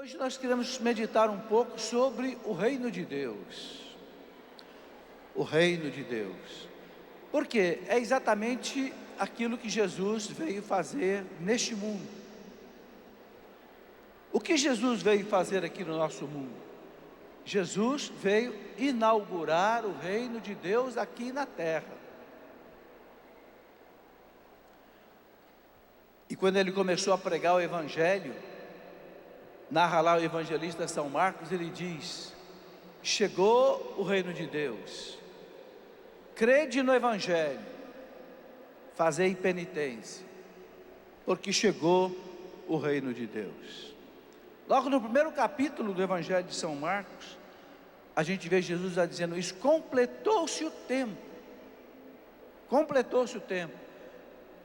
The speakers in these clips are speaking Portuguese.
Hoje nós queremos meditar um pouco sobre o reino de Deus. O reino de Deus. Porque é exatamente aquilo que Jesus veio fazer neste mundo. O que Jesus veio fazer aqui no nosso mundo? Jesus veio inaugurar o reino de Deus aqui na terra. E quando ele começou a pregar o Evangelho, narra lá o evangelista São Marcos, ele diz: chegou o reino de Deus, crede no Evangelho, fazei penitência, porque chegou o reino de Deus. Logo no primeiro capítulo do Evangelho de São Marcos, a gente vê Jesus dizendo isso: completou-se o tempo, completou-se o tempo,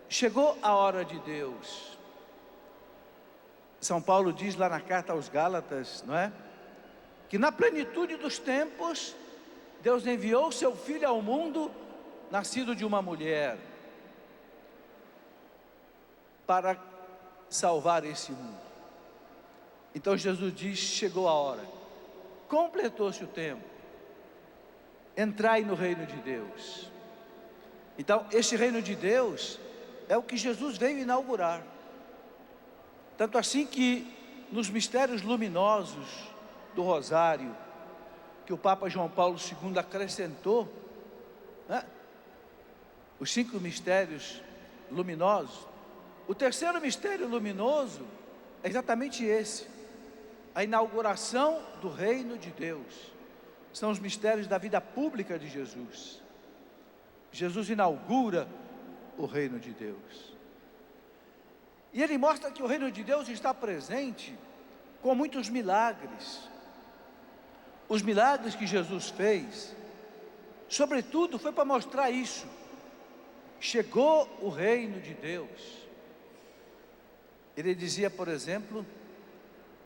chegou a hora de Deus. São Paulo diz lá na carta aos Gálatas, não é? Que na plenitude dos tempos, Deus enviou seu Filho ao mundo, nascido de uma mulher, para salvar esse mundo. Então Jesus diz: chegou a hora, completou-se o tempo, entrai no reino de Deus. Então esse reino de Deus é o que Jesus veio inaugurar. Tanto assim que nos mistérios luminosos do Rosário, que o Papa João Paulo II acrescentou, né? Os 5 mistérios luminosos, o terceiro mistério luminoso é exatamente esse: a inauguração do reino de Deus. São os mistérios da vida pública de Jesus. Jesus inaugura o reino de Deus. E ele mostra que o reino de Deus está presente com muitos milagres. Os milagres que Jesus fez, sobretudo, foi para mostrar isso: chegou o reino de Deus. Ele dizia, por exemplo,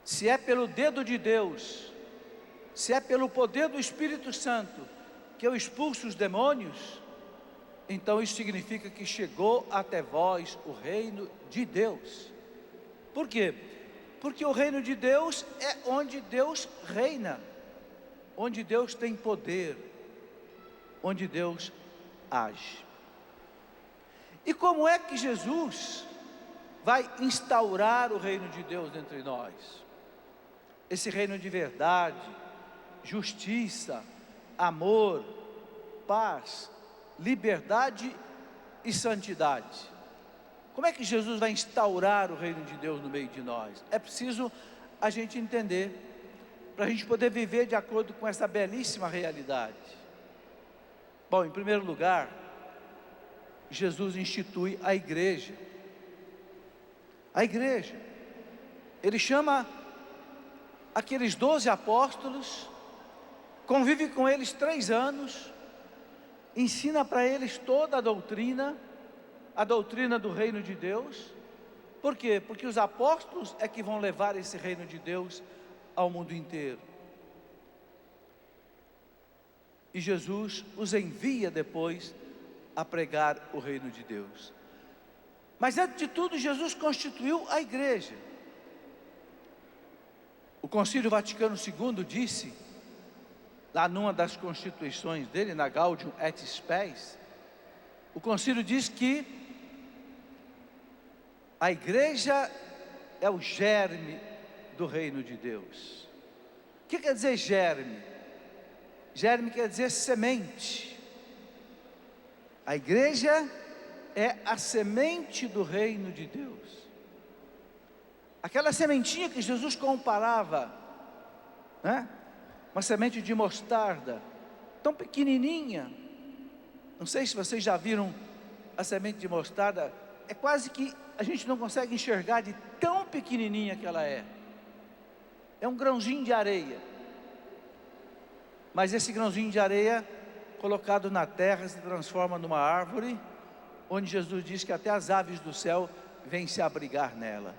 se é pelo dedo de Deus, se é pelo poder do Espírito Santo que eu expulso os demônios, então isso significa que chegou até vós o reino de Deus. Por quê? Porque o reino de Deus é onde Deus reina, onde Deus tem poder, onde Deus age. E como é que Jesus vai instaurar o reino de Deus entre nós? Esse reino de verdade, justiça, amor, paz, liberdade e santidade. Como é que Jesus vai instaurar o reino de Deus no meio de nós? É preciso a gente entender, para a gente poder viver de acordo com essa belíssima realidade. Bom, em primeiro lugar, Jesus institui a igreja. A igreja. Ele chama aqueles 12 apóstolos, convive com eles 3 anos, ensina para eles toda a doutrina do reino de Deus. Por quê? Porque os apóstolos é que vão levar esse reino de Deus ao mundo inteiro. E Jesus os envia depois a pregar o reino de Deus. Mas antes de tudo, Jesus constituiu a igreja. O Concílio Vaticano II disse, lá numa das constituições dele, na Gaudium et Spes, o concílio diz que a igreja é o germe do reino de Deus. O que quer dizer germe? Germe quer dizer semente. A igreja é a semente do reino de Deus. Aquela sementinha que Jesus comparava, né? Uma semente de mostarda, tão pequenininha. Não sei se vocês já viram a semente de mostarda. É quase que a gente não consegue enxergar de tão pequenininha que ela é. É um grãozinho de areia. Mas esse grãozinho de areia, colocado na terra, se transforma numa árvore, onde Jesus diz que até as aves do céu vêm se abrigar nela.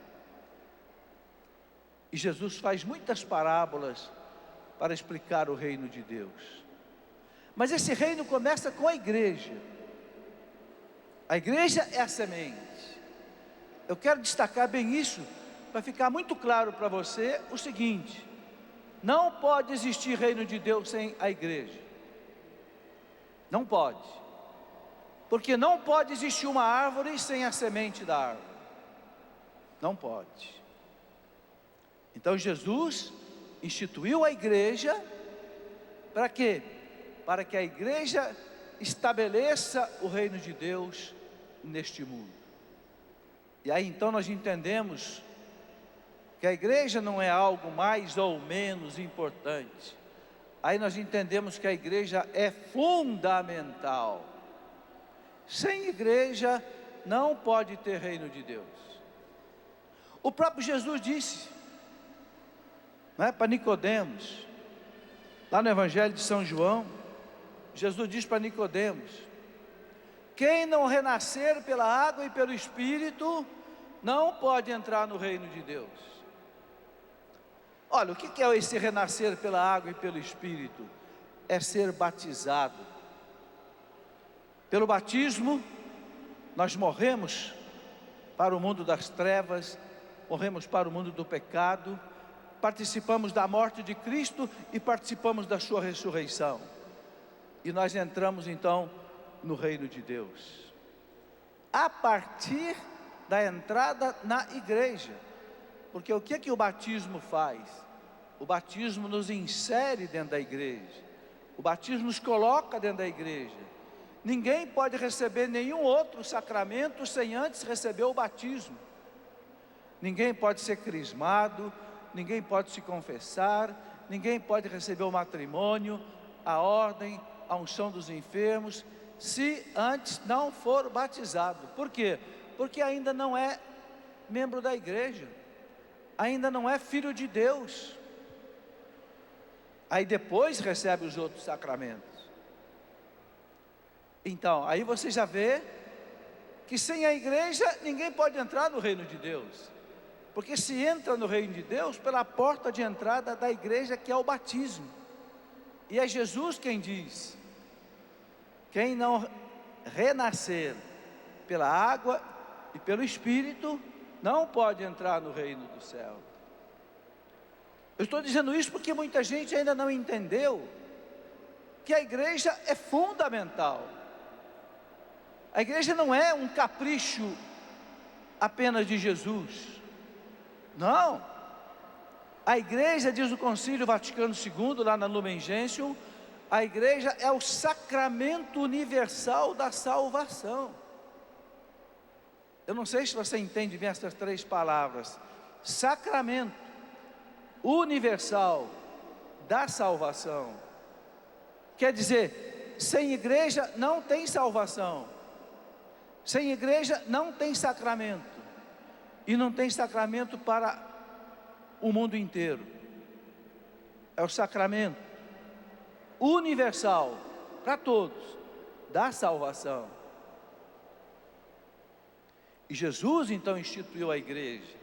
E Jesus faz muitas parábolas para explicar o reino de Deus. Mas esse reino começa com a igreja. A igreja é a semente. Eu quero destacar bem isso, para ficar muito claro para você o seguinte: não pode existir reino de Deus sem a igreja. Não pode. Porque não pode existir uma árvore sem a semente da árvore. Não pode. Então Jesus instituiu a igreja para quê? Para que a igreja estabeleça o reino de Deus neste mundo. E aí então nós entendemos que a igreja não é algo mais ou menos importante. Aí nós entendemos que a igreja é fundamental. Sem igreja não pode ter reino de Deus. O próprio Jesus disse, não é, para Nicodemos, lá no Evangelho de São João, Jesus diz para Nicodemos: quem não renascer pela água e pelo Espírito, não pode entrar no reino de Deus. Olha, o que é esse renascer pela água e pelo Espírito? É ser batizado. Pelo batismo, nós morremos para o mundo das trevas, morremos para o mundo do pecado, participamos da morte de Cristo e participamos da sua ressurreição. E nós entramos então no reino de Deus, a partir da entrada na igreja. Porque o que o batismo faz? O batismo nos insere dentro da igreja. O batismo nos coloca dentro da igreja. Ninguém pode receber nenhum outro sacramento sem antes receber o batismo. Ninguém pode ser crismado, ninguém pode se confessar, ninguém pode receber o matrimônio, a ordem, a unção dos enfermos, se antes não for batizado. Por quê? Porque ainda não é membro da igreja, ainda não é filho de Deus. Aí depois recebe os outros sacramentos. Então, aí você já vê que sem a igreja ninguém pode entrar no reino de Deus. Porque se entra no reino de Deus pela porta de entrada da igreja, que é o batismo. E é Jesus quem diz: quem não renascer pela água e pelo Espírito, não pode entrar no reino do céu. Eu estou dizendo isso porque muita gente ainda não entendeu que a igreja é fundamental. A igreja não é um capricho apenas de Jesus. Não. A igreja, diz o Concílio Vaticano II, lá na Lumen Gentium, a igreja é o sacramento universal da salvação. Eu não sei se você entende bem essas três palavras: sacramento universal da salvação. Quer dizer, sem igreja não tem salvação, sem igreja não tem sacramento, e não tem sacramento para o mundo inteiro. É o sacramento universal para todos da salvação. E Jesus então instituiu a igreja,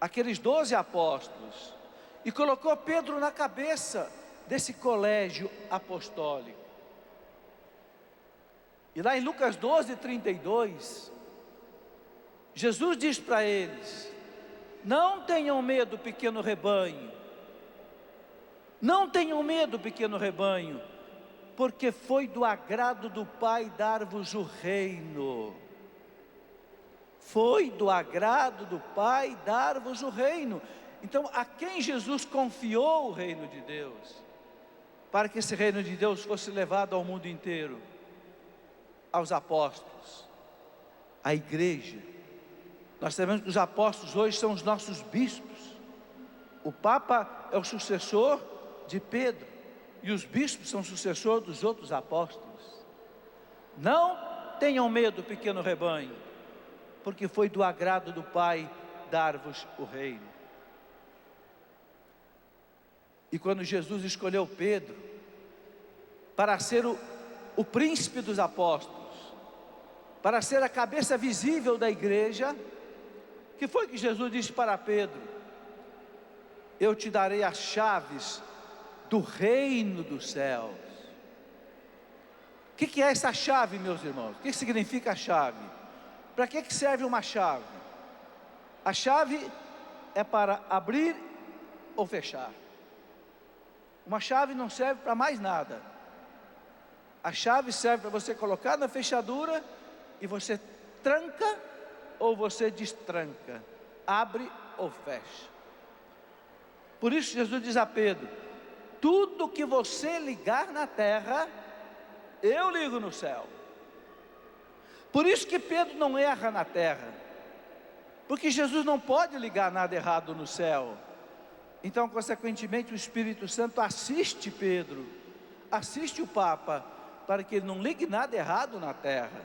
aqueles 12 apóstolos, e colocou Pedro na cabeça desse colégio apostólico. E lá em Lucas 12:32, Jesus diz para eles: não tenham medo, pequeno rebanho, não tenham medo, pequeno rebanho, porque foi do agrado do Pai dar-vos o reino. Foi do agrado do Pai dar-vos o reino. Então, a quem Jesus confiou o reino de Deus, para que esse reino de Deus fosse levado ao mundo inteiro? Aos apóstolos, à igreja. Nós sabemos que os apóstolos hoje são os nossos bispos. O Papa é o sucessor de Pedro, e os bispos são sucessor dos outros apóstolos. Não tenham medo, pequeno rebanho, porque foi do agrado do Pai dar-vos o reino. E quando Jesus escolheu Pedro para ser o príncipe dos apóstolos, para ser a cabeça visível da igreja, que foi que Jesus disse para Pedro? Eu te darei as chaves do reino dos céus. O que é essa chave, meus irmãos? O que significa a chave? Para que serve uma chave? A chave é para abrir ou fechar. Uma chave não serve para mais nada. A chave serve para você colocar na fechadura e você tranca ou você destranca, abre ou fecha. Por isso Jesus diz a Pedro: tudo que você ligar na terra, eu ligo no céu. Por isso que Pedro não erra na terra, porque Jesus não pode ligar nada errado no céu. Então, consequentemente, o Espírito Santo assiste Pedro, assiste o Papa, para que ele não ligue nada errado na terra.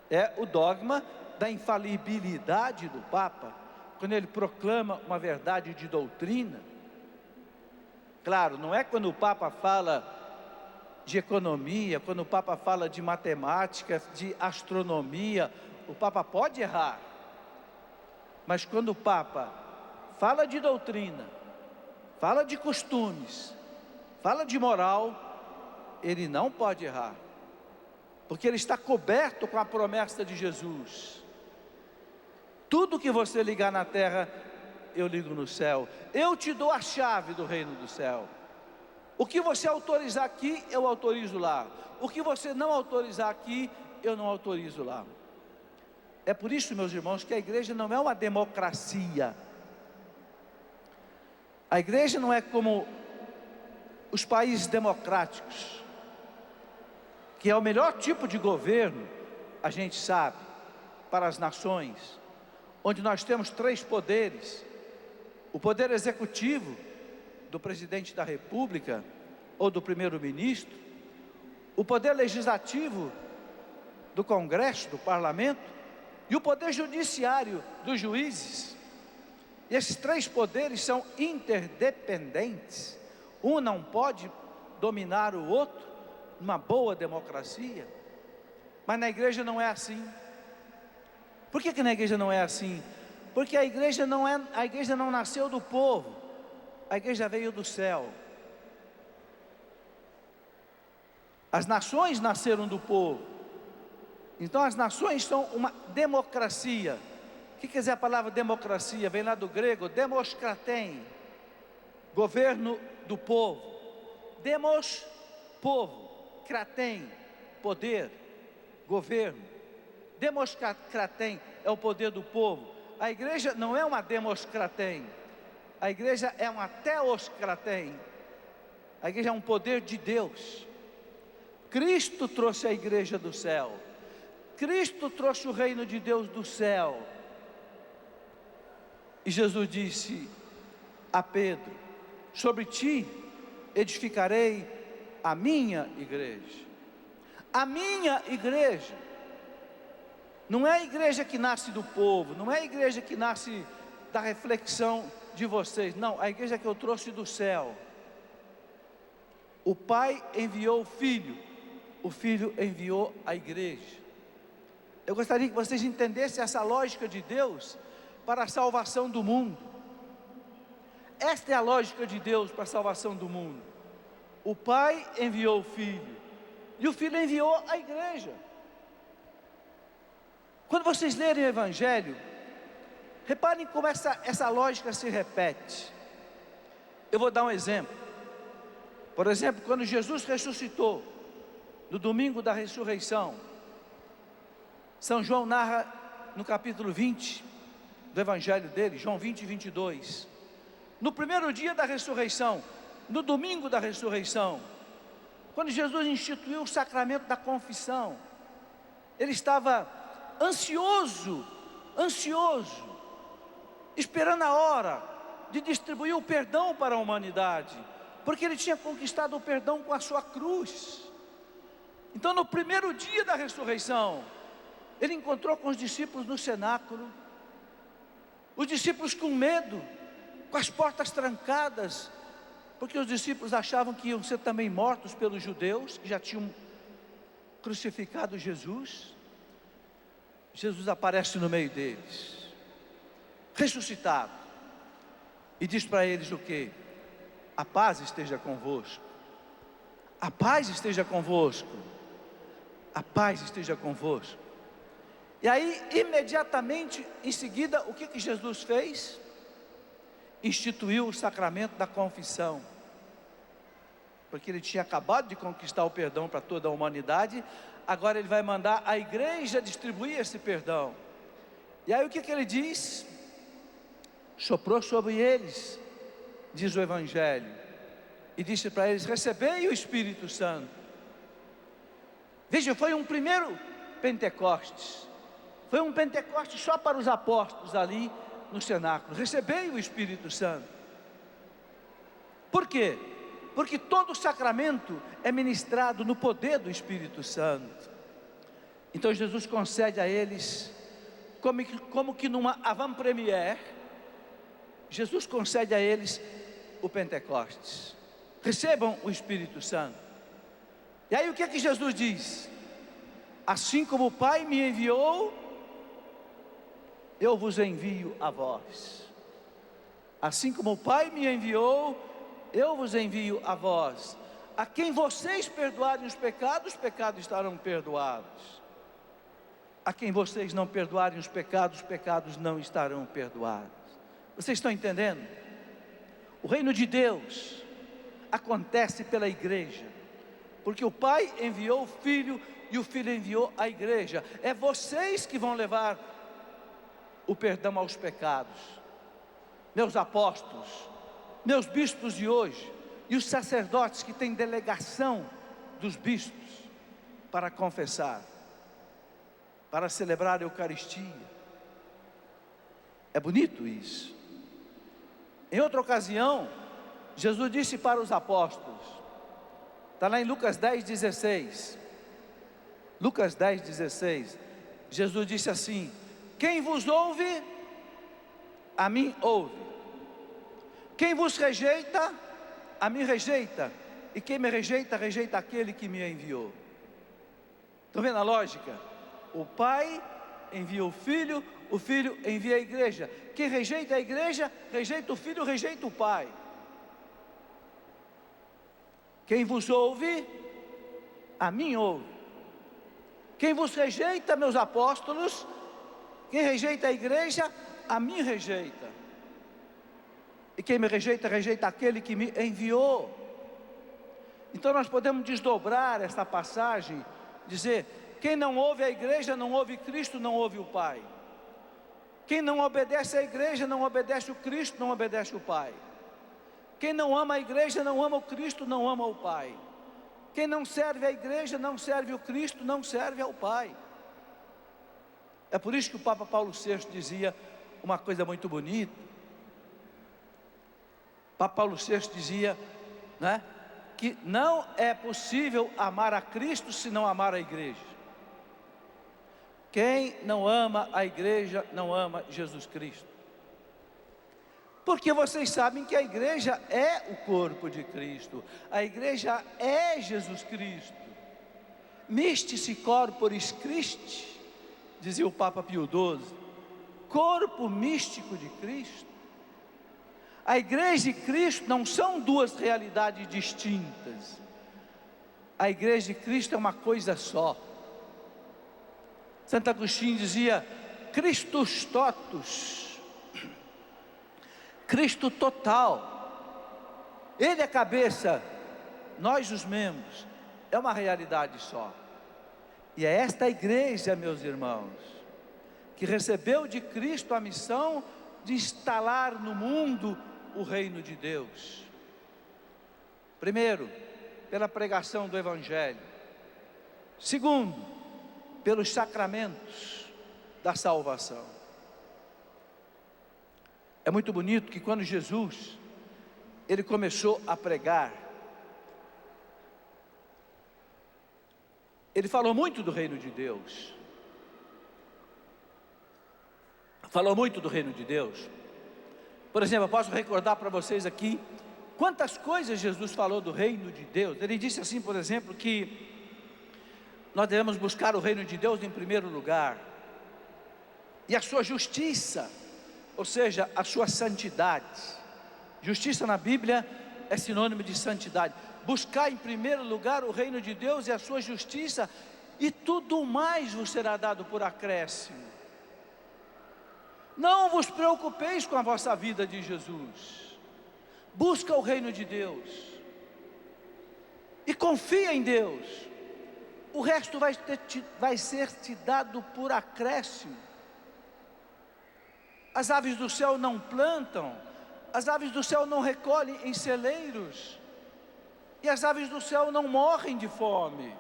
É o dogma da infalibilidade do Papa, quando ele proclama uma verdade de doutrina. Claro, não é quando o Papa fala de economia, quando o Papa fala de matemática, de astronomia, o Papa pode errar. Mas quando o Papa fala de doutrina, fala de costumes, fala de moral, ele não pode errar, porque ele está coberto com a promessa de Jesus. Tudo que você ligar na terra, eu ligo no céu. Eu te dou a chave do reino do céu. O que você autorizar aqui, eu autorizo lá. O que você não autorizar aqui, eu não autorizo lá. É por isso, meus irmãos, que a igreja não é uma democracia. A igreja não é como os países democráticos, que é o melhor tipo de governo, a gente sabe, para as nações, onde nós temos 3 poderes: o poder executivo, do presidente da república ou do primeiro-ministro, o poder legislativo, do congresso, do parlamento, e o poder judiciário, dos juízes. E esses 3 poderes são interdependentes, um não pode dominar o outro, numa boa democracia. Mas na igreja não é assim. Por que na igreja não é assim? Porque a igreja não nasceu do povo, a igreja veio do céu. As nações nasceram do povo, então as nações são uma democracia. O que quer dizer a palavra democracia? Vem lá do grego, demoskratem, governo do povo. Demos, povo, kratem, poder, governo. Demoskratem é o poder do povo. A igreja não é uma demoskratem, a igreja é uma teoskratem. A igreja é um poder de Deus. Cristo trouxe a igreja do céu, Cristo trouxe o reino de Deus do céu. E Jesus disse a Pedro: sobre ti edificarei a minha igreja. A minha igreja não é a igreja que nasce do povo, não é a igreja que nasce da reflexão de vocês, não, a igreja que eu trouxe do céu. O Pai enviou o Filho enviou a igreja. Eu gostaria que vocês entendessem essa lógica de Deus para a salvação do mundo. Esta é a lógica de Deus para a salvação do mundo. O Pai enviou o Filho, e o Filho enviou a igreja. Quando vocês lerem o Evangelho, reparem como essa lógica se repete. Eu vou dar um exemplo. Por exemplo, quando Jesus ressuscitou, no domingo da ressurreição, São João narra no capítulo 20 do Evangelho dele, João 20, 22. No primeiro dia da ressurreição, no domingo da ressurreição, quando Jesus instituiu o sacramento da confissão, ele estava ansioso, esperando a hora de distribuir o perdão para a humanidade, porque ele tinha conquistado o perdão com a sua cruz. Então, no primeiro dia da ressurreição, ele encontrou com os discípulos no cenáculo, os discípulos com medo, com as portas trancadas, porque os discípulos achavam que iam ser também mortos pelos judeus, que já tinham crucificado Jesus. Jesus aparece no meio deles, ressuscitado, e diz para eles o quê? A paz esteja convosco. A paz esteja convosco. A paz esteja convosco. E aí, imediatamente em seguida, o que Jesus fez? instituiu o sacramento da confissão, porque ele tinha acabado de conquistar o perdão para toda a humanidade. Agora ele vai mandar a igreja distribuir esse perdão. E aí o que ele diz? Soprou sobre eles, diz o Evangelho, e disse para eles: recebei o Espírito Santo. Veja, foi um primeiro Pentecostes, foi um Pentecostes só para os apóstolos ali no cenáculo. Recebei o Espírito Santo. Por quê? Porque todo sacramento é ministrado no poder do Espírito Santo. Então Jesus concede a eles, como que numa avant-première, Jesus concede a eles o Pentecostes. Recebam o Espírito Santo. E aí o que Jesus diz? Assim como o Pai me enviou, eu vos envio a vós. Assim como o Pai me enviou, eu vos envio a vós. A quem vocês perdoarem os pecados estarão perdoados. A quem vocês não perdoarem os pecados não estarão perdoados. Vocês estão entendendo? O reino de Deus acontece pela igreja, porque o Pai enviou o Filho e o Filho enviou a igreja. É vocês que vão levar o perdão aos pecados. Meus apóstolos, meus bispos de hoje, e os sacerdotes que têm delegação dos bispos para confessar, para celebrar a Eucaristia. É bonito isso. Em outra ocasião, Jesus disse para os apóstolos, está lá em Lucas 10:16. Lucas 10:16. Jesus disse assim: quem vos ouve, a mim ouve. Quem vos rejeita, a mim rejeita. E quem me rejeita, rejeita aquele que me enviou. Estão vendo a lógica? O Pai envia o Filho envia a igreja. Quem rejeita a igreja, rejeita o Filho, rejeita o Pai. Quem vos ouve, a mim ouve. Quem vos rejeita, meus apóstolos, quem rejeita a igreja, a mim rejeita. E quem me rejeita, rejeita aquele que me enviou. Então nós podemos desdobrar esta passagem, dizer: quem não ouve a igreja, não ouve Cristo, não ouve o Pai. Quem não obedece à igreja, não obedece o Cristo, não obedece o Pai. Quem não ama a igreja, não ama o Cristo, não ama o Pai. Quem não serve a igreja, não serve o Cristo, não serve ao Pai. É por isso que o Papa Paulo VI dizia uma coisa muito bonita. O Papa Paulo VI dizia, né, que não é possível amar a Cristo se não amar a igreja. Quem não ama a igreja, não ama Jesus Cristo. Porque vocês sabem que a igreja é o corpo de Cristo. A igreja é Jesus Cristo. Mystici corporis Christi, dizia o Papa Pio XII. Corpo místico de Cristo. A igreja e Cristo não são duas realidades distintas. A igreja e Cristo é uma coisa só. Santo Agostinho dizia: Christus totus, Cristo total. Ele é a cabeça, nós os membros. É uma realidade só. E é esta igreja, meus irmãos, que recebeu de Cristo a missão de instalar no mundo o reino de Deus. Primeiro, pela pregação do Evangelho. Segundo, pelos sacramentos da salvação. É muito bonito que quando Jesus, ele começou a pregar, ele falou muito do reino de Deus. Falou muito do reino de Deus. Por exemplo, eu posso recordar para vocês aqui quantas coisas Jesus falou do reino de Deus. Ele disse assim, por exemplo, que nós devemos buscar o reino de Deus em primeiro lugar, e a sua justiça, ou seja, a sua santidade. Justiça na Bíblia é sinônimo de santidade. Buscar em primeiro lugar o reino de Deus e a sua justiça, e tudo mais vos será dado por acréscimo. Não vos preocupeis com a vossa vida de Jesus. Busca o reino de Deus. E confia em Deus. O resto vai ser te dado por acréscimo. As aves do céu não plantam, as aves do céu não recolhem em celeiros, e as aves do céu não morrem de fome,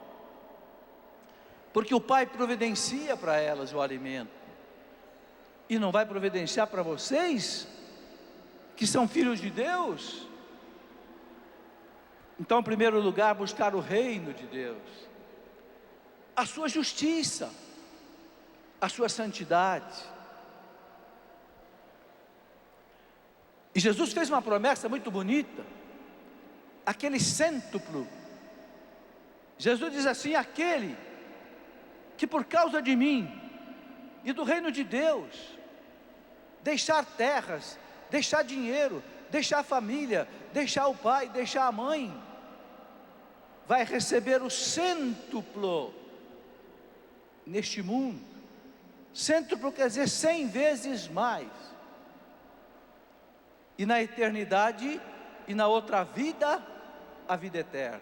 porque o Pai providencia para elas o alimento. E não vai providenciar para vocês, que são filhos de Deus? Então, em primeiro lugar, buscar o reino de Deus, a sua justiça, a sua santidade. E Jesus fez uma promessa muito bonita, aquele cêntuplo. Jesus diz assim: aquele que por causa de mim e do reino de Deus, deixar terras, deixar dinheiro, deixar a família, deixar o pai, deixar a mãe, vai receber o cêntuplo neste mundo. Cêntuplo quer dizer 100 vezes mais. E na eternidade, e na outra vida, a vida eterna.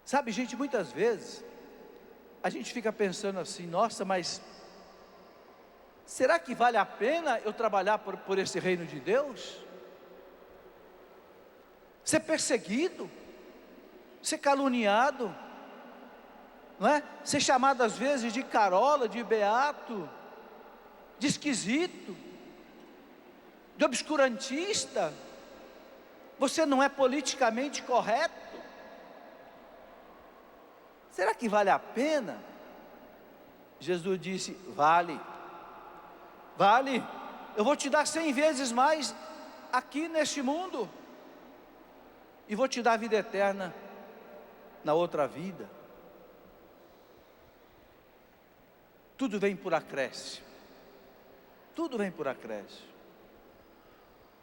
Sabe, gente, muitas vezes a gente fica pensando assim: nossa, mas será que vale a pena eu trabalhar por esse reino de Deus? Ser perseguido, ser caluniado, não é? Ser chamado às vezes de carola, de beato, de esquisito, de obscurantista. Você não é politicamente correto. Será que vale a pena? Jesus disse: vale. Vale. Eu vou te dar 100 vezes mais aqui neste mundo, e vou te dar a vida eterna na outra vida. Tudo vem por acréscimo. Tudo vem por acréscimo.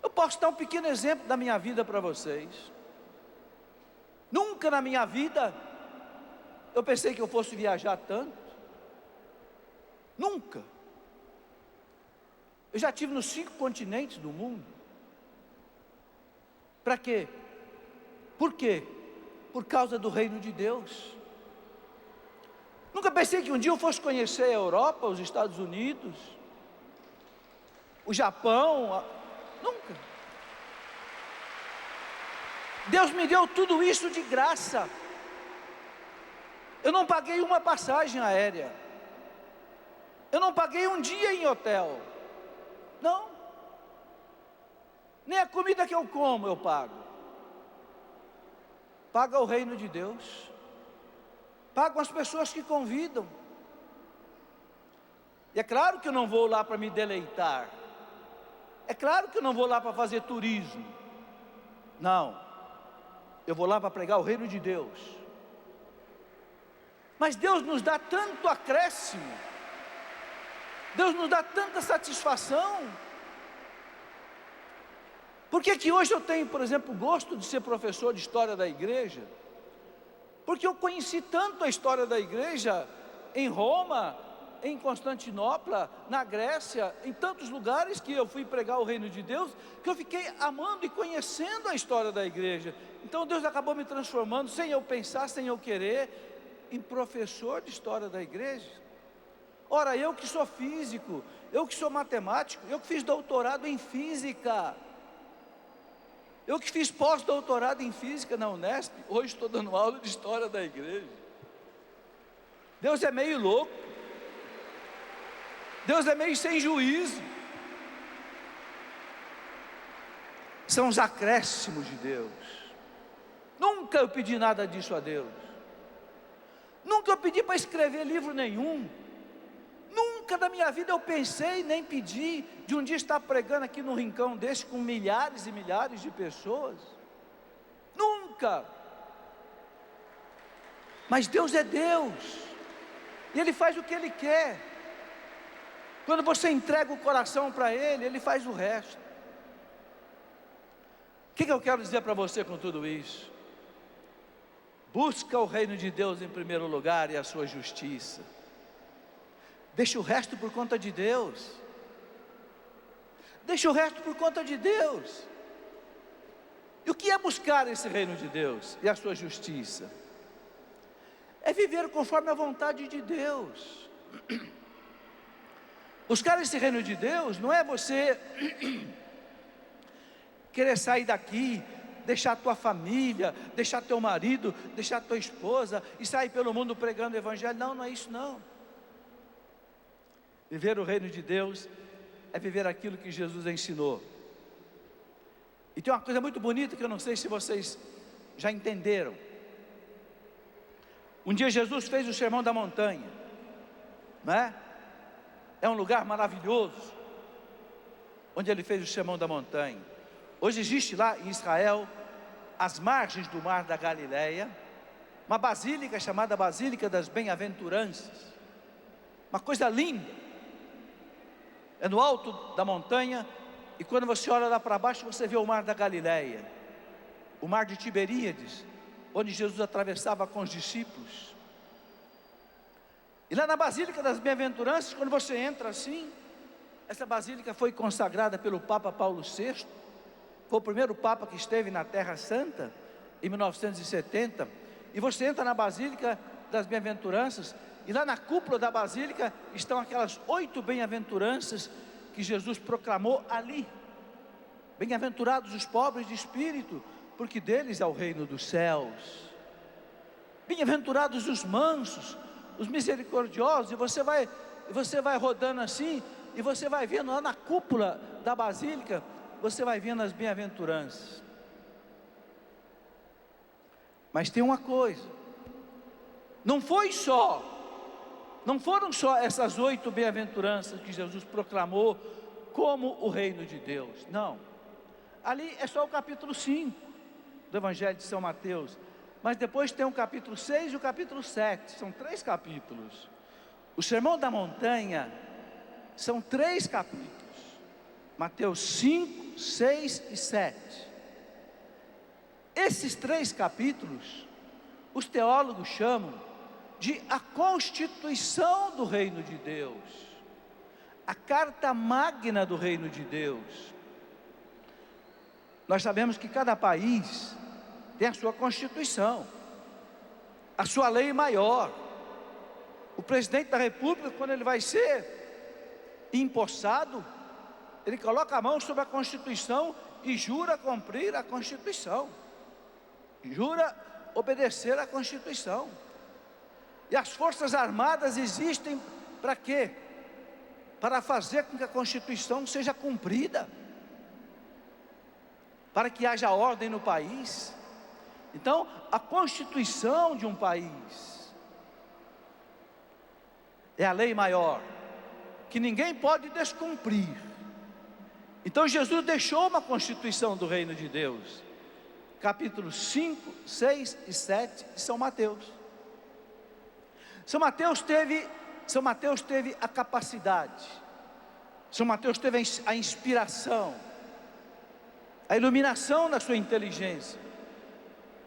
Eu posso dar um pequeno exemplo da minha vida para vocês. Nunca na minha vida eu pensei que eu fosse viajar tanto. Nunca. Eu já estive nos 5 continentes do mundo. Para quê? Por quê? Por causa do reino de Deus. Nunca pensei que um dia eu fosse conhecer a Europa, os Estados Unidos, o Japão. Nunca. Deus me deu tudo isso de graça. Eu não paguei uma passagem aérea. Eu não paguei um dia em hotel. Não. Nem a comida que eu como eu pago. Paga o reino de Deus. Pagam as pessoas que convidam. E é claro que eu não vou lá para me deleitar. É claro que eu não vou lá para fazer turismo. Não. Eu vou lá para pregar o reino de Deus. Mas Deus nos dá tanto acréscimo. Deus nos dá tanta satisfação. Por que que hoje eu tenho, por exemplo, gosto de ser professor de história da igreja? Porque eu conheci tanto a história da igreja em Roma, em Constantinopla, na Grécia, em tantos lugares que eu fui pregar o reino de Deus, que eu fiquei amando e conhecendo a história da igreja. Então Deus acabou me transformando, sem eu pensar, sem eu querer, em professor de história da igreja. Ora, eu que sou físico, eu que sou matemático, eu que fiz doutorado em física, eu que fiz pós-doutorado em física na Unesp, hoje estou dando aula de história da igreja. Deus é meio louco. Deus é meio sem juízo. São os acréscimos de Deus. Nunca eu pedi nada disso a Deus. Nunca eu pedi para escrever livro nenhum. Nunca na minha vida eu pensei, nem pedi, de um dia estar pregando aqui num rincão desse, com milhares e milhares de pessoas. Nunca. Mas Deus é Deus, e Ele faz o que Ele quer. Quando você entrega o coração para Ele, Ele faz o resto. O que eu quero dizer para você com tudo isso? Busca o reino de Deus em primeiro lugar e a sua justiça. Deixa o resto por conta de Deus. Deixa o resto por conta de Deus. E o que é buscar esse reino de Deus e a sua justiça? É viver conforme a vontade de Deus. Buscar esse reino de Deus não é você querer sair daqui, deixar tua família, deixar teu marido, deixar tua esposa e sair pelo mundo pregando o evangelho. Não, não é isso não. Viver o reino de Deus é viver aquilo que Jesus ensinou. E tem uma coisa muito bonita que eu não sei se vocês já entenderam. Um dia Jesus fez o Sermão da Montanha, não é? É um lugar maravilhoso, onde ele fez o Sermão da Montanha. Hoje existe lá em Israel, às margens do mar da Galileia, uma basílica chamada Basílica das Bem-aventuranças. Uma coisa linda. É no alto da montanha, e quando você olha lá para baixo, você vê o mar da Galileia, o mar de Tiberíades, onde Jesus atravessava com os discípulos. E lá na Basílica das Bem-aventuranças, quando você entra assim, essa basílica foi consagrada pelo Papa Paulo VI, foi o primeiro Papa que esteve na Terra Santa, em 1970, e você entra na Basílica das Bem-aventuranças, e lá na cúpula da Basílica estão aquelas 8 bem-aventuranças que Jesus proclamou ali. Bem-aventurados os pobres de espírito, porque deles é o reino dos céus. Bem-aventurados os mansos, os misericordiosos. E você vai rodando assim, e você vai vendo lá na cúpula da Basílica, você vai vendo as bem-aventuranças. Mas tem uma coisa, não foram só essas 8 bem-aventuranças que Jesus proclamou como o reino de Deus. Não, ali é só o capítulo 5 do Evangelho de São Mateus. Mas depois tem o capítulo 6 e o capítulo 7, são 3 capítulos. O Sermão da Montanha são 3 capítulos, Mateus 5, 6 e 7. Esses 3 capítulos, os teólogos chamam de a constituição do reino de Deus, a carta magna do reino de Deus. Nós sabemos que cada país tem a sua constituição, a sua lei maior. O presidente da república, quando ele vai ser empossado, ele coloca a mão sobre a Constituição e jura cumprir a Constituição, jura obedecer à Constituição. E as forças armadas existem para quê? Para fazer com que a Constituição seja cumprida, para que haja ordem no país. Então, a Constituição de um país é a lei maior, que ninguém pode descumprir. Então Jesus deixou uma Constituição do reino de Deus, capítulos 5, 6 e 7 de São Mateus. São Mateus teve a capacidade, São Mateus teve a inspiração, a iluminação na sua inteligência,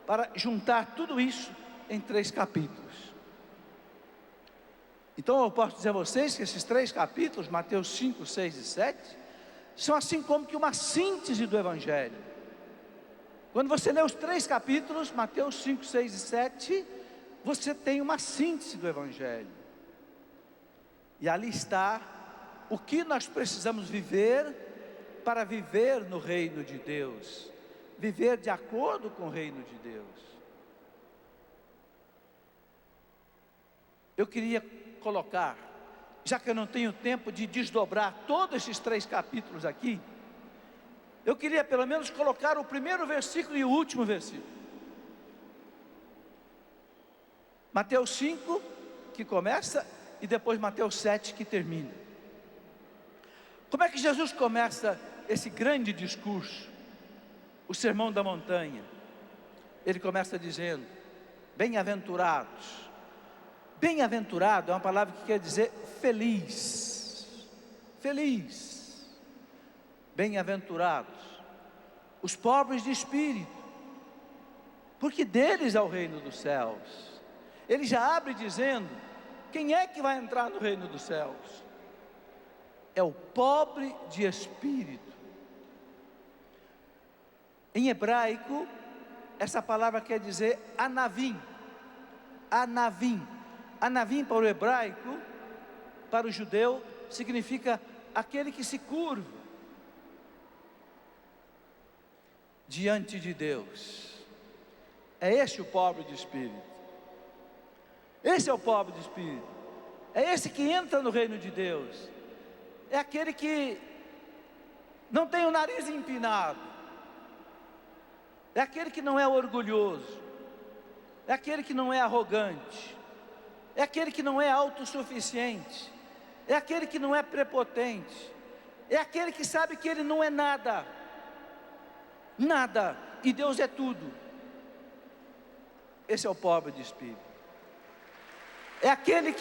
para juntar tudo isso em 3 capítulos. Então eu posso dizer a vocês que esses 3 capítulos, Mateus 5, 6 e 7, são assim como que uma síntese do Evangelho. Quando você lê os 3 capítulos, Mateus 5, 6 e 7, você tem uma síntese do Evangelho. E ali está o que nós precisamos viver para viver no reino de Deus, viver de acordo com o reino de Deus. Eu queria colocar, já que eu não tenho tempo de desdobrar todos esses 3 capítulos aqui, eu queria pelo menos colocar o primeiro versículo e o último versículo. Mateus 5, que começa, e depois Mateus 7, que termina. Como é que Jesus começa esse grande discurso, o Sermão da Montanha? Ele começa dizendo: bem-aventurados. Bem-aventurado é uma palavra que quer dizer feliz, feliz. Bem-aventurados os pobres de espírito, porque deles é o reino dos céus. Ele já abre dizendo Quem é que vai entrar no reino dos céus? É o pobre de espírito. Em hebraico, essa palavra quer dizer anavim. Anavim. Anavim para o hebraico, para o judeu, significa aquele que se curva diante de Deus. É esse o pobre de espírito. Esse é o pobre de espírito. É esse que entra no reino de Deus. É aquele que não tem o nariz empinado. É aquele que não é orgulhoso. É aquele que não é arrogante. É aquele que não é autossuficiente. É aquele que não é prepotente. É aquele que sabe que ele não é nada. Nada. E Deus é tudo. Esse é o pobre de espírito. É aquele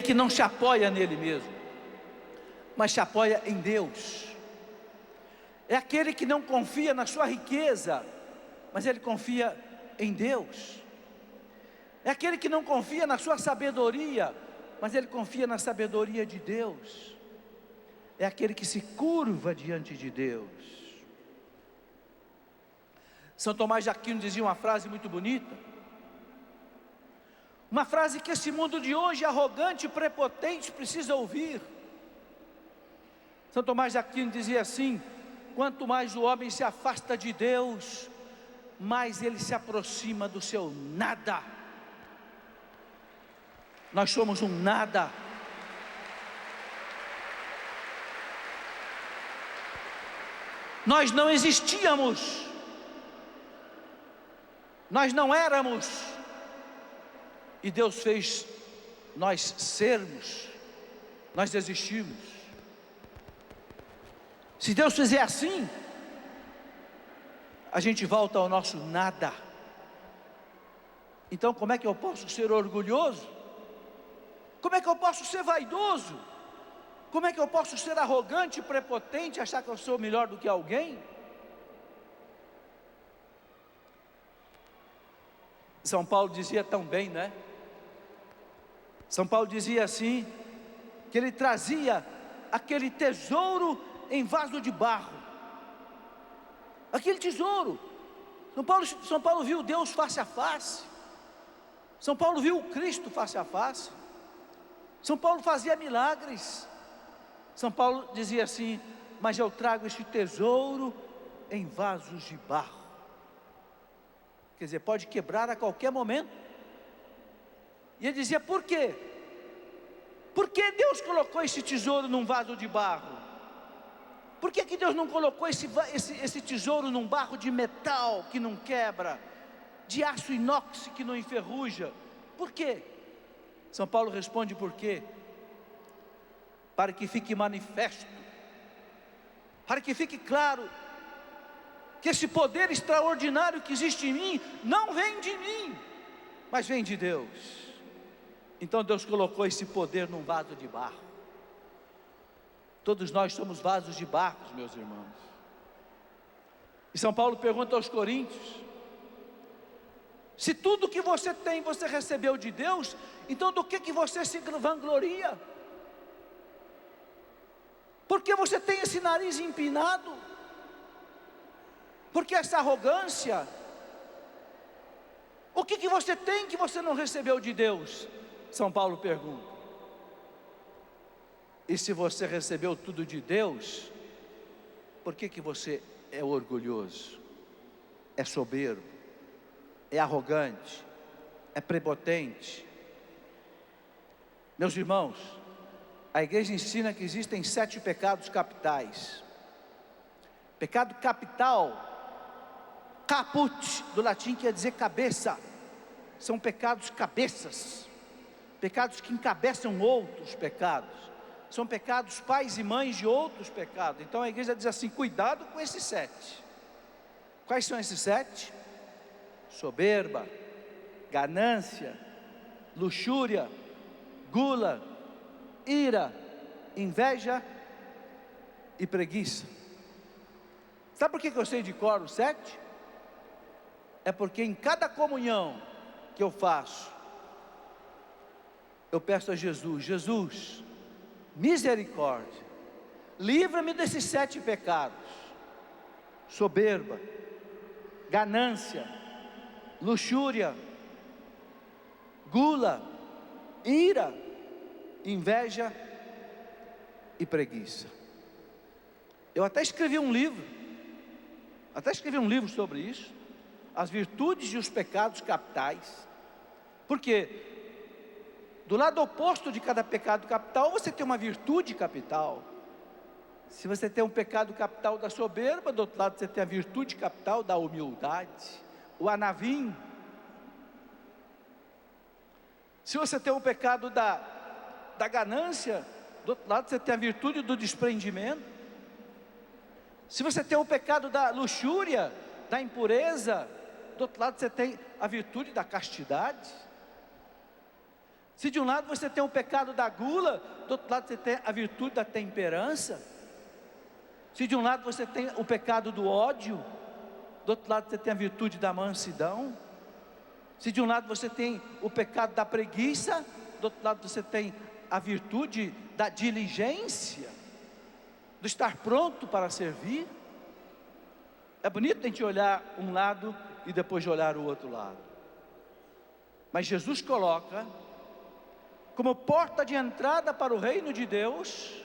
que não se apoia nele mesmo, mas se apoia em Deus. É aquele que não confia na sua riqueza, mas ele confia em Deus. É aquele que não confia na sua sabedoria, mas ele confia na sabedoria de Deus. É aquele que se curva diante de Deus. São Tomás de Aquino dizia uma frase muito bonita, uma frase que esse mundo de hoje arrogante e prepotente precisa ouvir. São Tomás de Aquino dizia assim: quanto mais o homem se afasta de Deus, mais ele se aproxima do seu nada. Nós somos um nada. Nós não existíamos, nós não éramos, e Deus fez nós sermos, nós existimos. Se Deus fizer assim, a gente volta ao nosso nada. Então como é que eu posso ser orgulhoso? Como é que eu posso ser vaidoso? Como é que eu posso ser arrogante e prepotente, achar que eu sou melhor do que alguém? São Paulo dizia tão bem, né? São Paulo dizia assim, que ele trazia aquele tesouro em vaso de barro. Aquele tesouro. São Paulo viu Deus face a face. São Paulo viu o Cristo face a face. São Paulo fazia milagres. São Paulo dizia assim: mas eu trago este tesouro em vasos de barro. Quer dizer, pode quebrar a qualquer momento. E ele dizia: por quê? Por que Deus colocou esse tesouro num vaso de barro? Por que Deus não colocou esse tesouro num barro de metal que não quebra, de aço inox que não enferruja? Por quê? São Paulo responde: por quê? Para que fique manifesto, para que fique claro, que esse poder extraordinário que existe em mim, não vem de mim, mas vem de Deus. Então Deus colocou esse poder num vaso de barro. Todos nós somos vasos de barro, meus irmãos. E São Paulo pergunta aos coríntios: se tudo que você tem, você recebeu de Deus, então do que você se vangloria? Por que você tem esse nariz empinado? Por que essa arrogância? O que você tem que você não recebeu de Deus? São Paulo pergunta. E se você recebeu tudo de Deus, por que você é orgulhoso, é soberbo, é arrogante, é prepotente? Meus irmãos, a igreja ensina que existem 7 pecados capitais. Pecado capital, caput, do latim quer dizer cabeça. São pecados cabeças, pecados que encabeçam outros pecados. São pecados pais e mães de outros pecados. Então a igreja diz assim: cuidado com esses 7. Quais são esses 7? Soberba, ganância, luxúria, gula, ira, inveja e preguiça. Sabe por que eu sei de cor o 7? É porque em cada comunhão que eu faço, eu peço a Jesus: Jesus, misericórdia, livra-me desses 7 pecados: soberba, ganância, luxúria, gula, ira, inveja e preguiça. Eu até escrevi um livro sobre isso, as virtudes e os pecados capitais. Porque do lado oposto de cada pecado capital, você tem uma virtude capital. Se você tem um pecado capital da soberba, do outro lado você tem a virtude capital da humildade, o anavim. Se você tem o pecado da ganância, do outro lado você tem a virtude do desprendimento. Se você tem o pecado da luxúria, da impureza, do outro lado você tem a virtude da castidade. Se de um lado você tem o pecado da gula, do outro lado você tem a virtude da temperança. Se de um lado você tem o pecado do ódio, do outro lado você tem a virtude da mansidão. Se de um lado você tem o pecado da preguiça, do outro lado você tem a virtude da diligência, do estar pronto para servir. É bonito a gente olhar um lado e depois de olhar o outro lado. Mas Jesus coloca como porta de entrada para o reino de Deus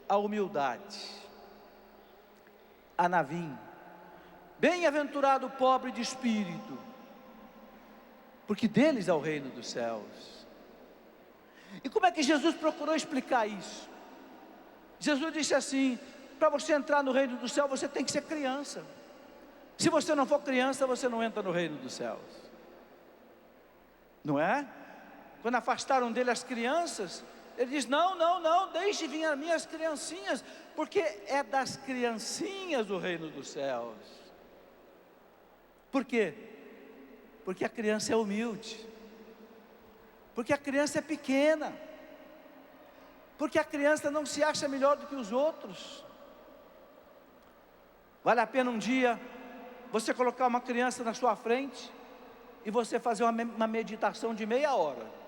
a humildade. Anavim, bem-aventurado o pobre de espírito, porque deles é o reino dos céus. E como é que Jesus procurou explicar isso? Jesus disse assim: para você entrar no reino do céu, você tem que ser criança. Se você não for criança, você não entra no reino dos céus. Não é? Quando afastaram dele as crianças, ele diz: não, deixe vir as minhas criancinhas, porque é das criancinhas o reino dos céus. Por quê? Porque a criança é humilde, porque a criança é pequena, porque a criança não se acha melhor do que os outros. Vale a pena um dia você colocar uma criança na sua frente e você fazer uma meditação de meia hora.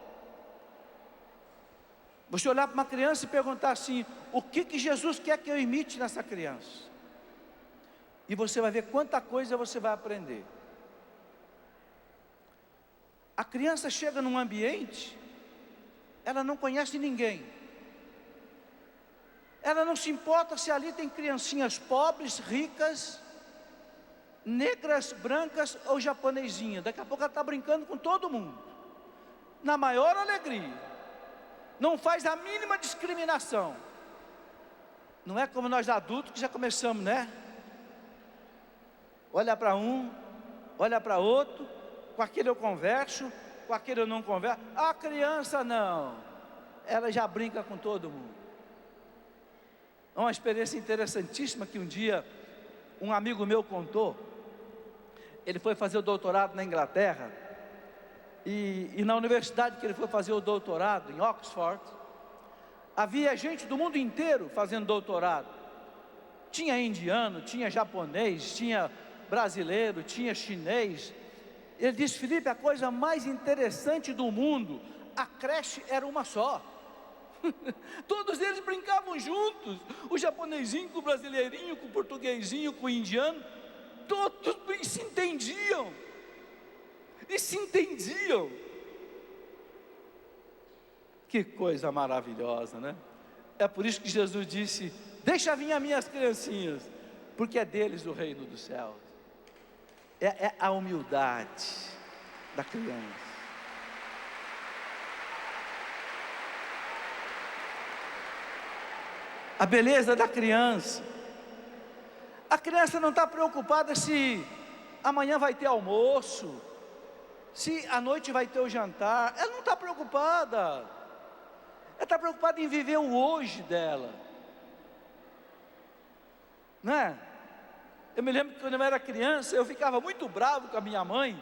Você olhar para uma criança e perguntar assim: o que Jesus quer que eu imite nessa criança? E você vai ver quanta coisa você vai aprender. A criança chega num ambiente, ela não conhece ninguém, ela não se importa se ali tem criancinhas pobres, ricas, negras, brancas ou japonesinha. Daqui a pouco ela está brincando com todo mundo, na maior alegria, não faz a mínima discriminação. Não é como nós adultos que já começamos, né? Olha para um, olha para outro, com aquele eu converso, com aquele eu não converso. A criança não, ela já brinca com todo mundo. É uma experiência interessantíssima que um dia um amigo meu contou. Ele foi fazer o doutorado na Inglaterra, e na universidade que ele foi fazer o doutorado, em Oxford, havia gente do mundo inteiro fazendo doutorado. Tinha indiano, tinha japonês, tinha brasileiro, tinha chinês. Ele disse: Felipe, a coisa mais interessante do mundo, a creche era uma só. Todos eles brincavam juntos, o japonesinho com o brasileirinho, com o portuguesinho, com o indiano, todos se entendiam, e se entendiam. Que coisa maravilhosa, né? É por isso que Jesus disse: deixa vir as minhas criancinhas, porque é deles o reino dos céus. É a humildade da criança. A beleza da criança. A criança não está preocupada se amanhã vai ter almoço, se à noite vai ter o jantar. Ela não está preocupada. Ela está preocupada em viver o hoje dela, não é? Eu me lembro que quando eu era criança, eu ficava muito bravo com a minha mãe,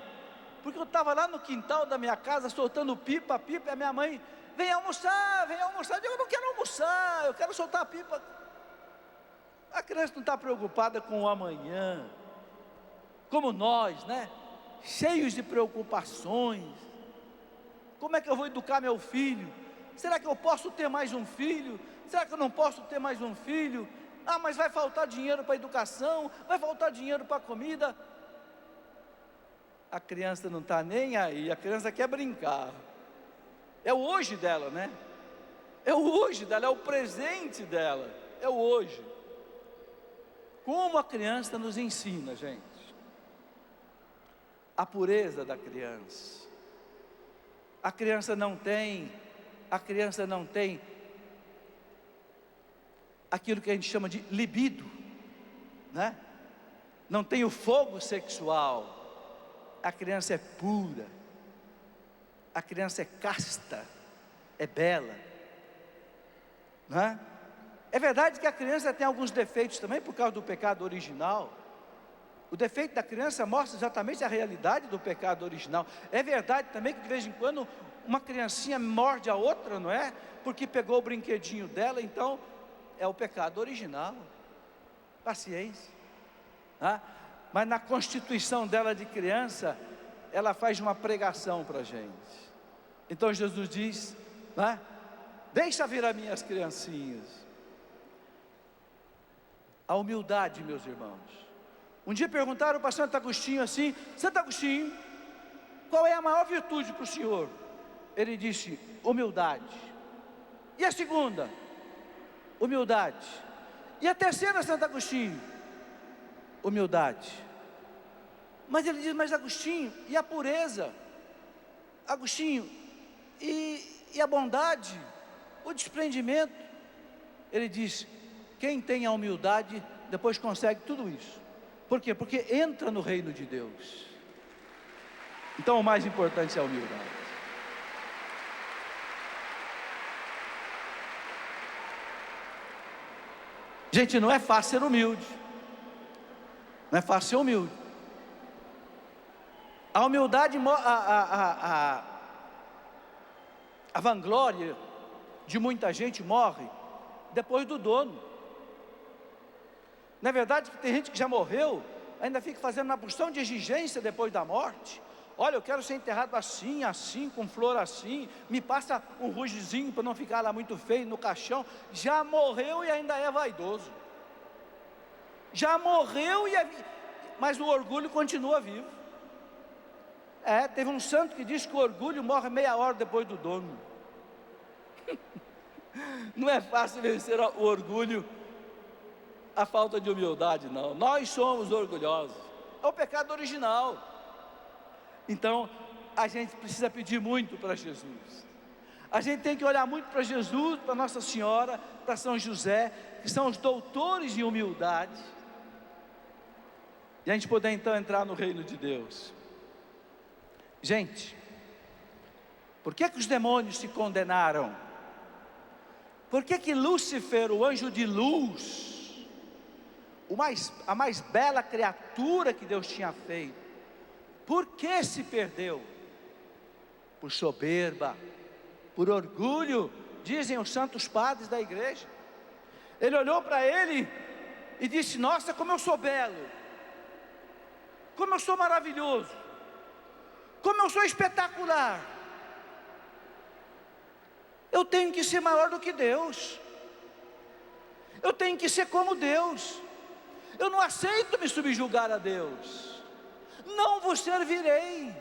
porque eu estava lá no quintal da minha casa, soltando pipa, e a minha mãe: vem almoçar, vem almoçar. Eu digo: eu não quero almoçar, eu quero soltar a pipa. A criança não está preocupada com o amanhã, como nós, né? Cheios de preocupações. Como é que eu vou educar meu filho? Será que eu posso ter mais um filho? Será que eu não posso ter mais um filho? Ah, mas vai faltar dinheiro para a educação, vai faltar dinheiro para a comida. A criança não está nem aí, a criança quer brincar. É o hoje dela, né? É o hoje dela, é o presente dela, é o hoje. Como a criança nos ensina, gente? A pureza da criança. A criança não tem aquilo que a gente chama de libido, né? Não tem o fogo sexual. A criança é pura, a criança é casta, é bela, né? É verdade que a criança tem alguns defeitos também por causa do pecado original. O defeito da criança mostra exatamente a realidade do pecado original. É verdade também que de vez em quando uma criancinha morde a outra, não é? Porque pegou o brinquedinho dela, então é o pecado original. Paciência, né? Mas na constituição dela de criança, ela faz uma pregação para a gente. Então Jesus diz, né? Deixa vir as minhas criancinhas. A humildade, meus irmãos. Um dia perguntaram para Santo Agostinho assim: Santo Agostinho, qual é a maior virtude para o senhor? Ele disse: humildade. E a segunda? Humildade. E a terceira, Santo Agostinho? Humildade. Mas ele diz: mas Agostinho, e a pureza? Agostinho, e a bondade? O desprendimento? Ele diz: quem tem a humildade, depois consegue tudo isso. Por quê? Porque entra no reino de Deus. Então o mais importante é a humildade. Gente, não é fácil ser humilde. Não é fácil ser humilde. A humildade, a vanglória de muita gente morre depois do dono. Não é verdade que tem gente que já morreu, ainda fica fazendo uma porção de exigência depois da morte? Olha, eu quero ser enterrado assim, assim, com flor assim, me passa um rugezinho para não ficar lá muito feio no caixão. Já morreu e ainda é vaidoso. Já morreu, mas o orgulho continua vivo. Teve um santo que disse que o orgulho morre meia hora depois do dono. Não é fácil vencer o orgulho, a falta de humildade, não. Nós somos orgulhosos. É o pecado original. Então, a gente precisa pedir muito para Jesus. A gente tem que olhar muito para Jesus, para Nossa Senhora, para São José, que são os doutores de humildade. E a gente poder então entrar no reino de Deus. Gente, por que os demônios se condenaram? Por que Lúcifer, o anjo de luz, a mais bela criatura que Deus tinha feito, por que se perdeu? Por soberba, por orgulho, dizem os santos padres da igreja. Ele olhou para ele e disse: nossa, como eu sou belo, como eu sou maravilhoso, como eu sou espetacular. Eu tenho que ser maior do que Deus. Eu tenho que ser como Deus. Eu não aceito me subjugar a Deus. Não vos servirei,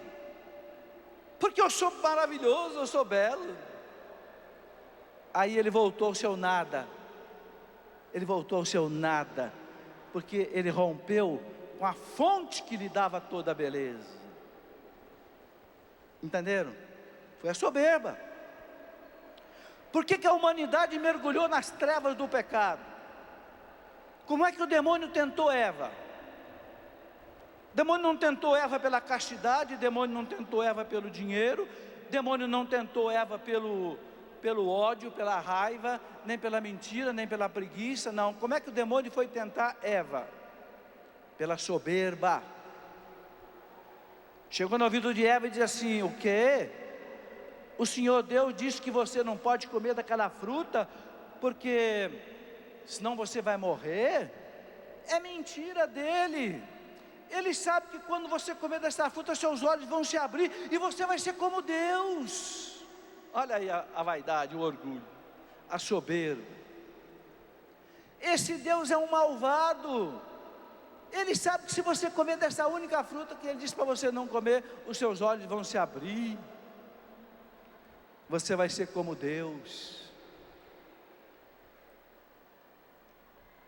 porque eu sou maravilhoso, eu sou belo. Aí ele voltou ao seu nada. Ele voltou ao seu nada, porque ele rompeu com a fonte que lhe dava toda a beleza. Entenderam? Foi a soberba. Por que a humanidade mergulhou nas trevas do pecado? Como é que o demônio tentou Eva? O demônio não tentou Eva pela castidade, o demônio não tentou Eva pelo dinheiro, o demônio não tentou Eva pelo ódio, pela raiva, nem pela mentira, nem pela preguiça, não. Como é que o demônio foi tentar Eva? Pela soberba. Chegou no ouvido de Eva e disse assim: o quê? O Senhor Deus disse que você não pode comer daquela fruta, porque senão você vai morrer? É mentira dele. Ele sabe que quando você comer dessa fruta, seus olhos vão se abrir e você vai ser como Deus. Olha aí a vaidade, o orgulho, a soberba. Esse Deus é um malvado. Ele sabe que se você comer dessa única fruta que ele disse para você não comer, os seus olhos vão se abrir. Você vai ser como Deus.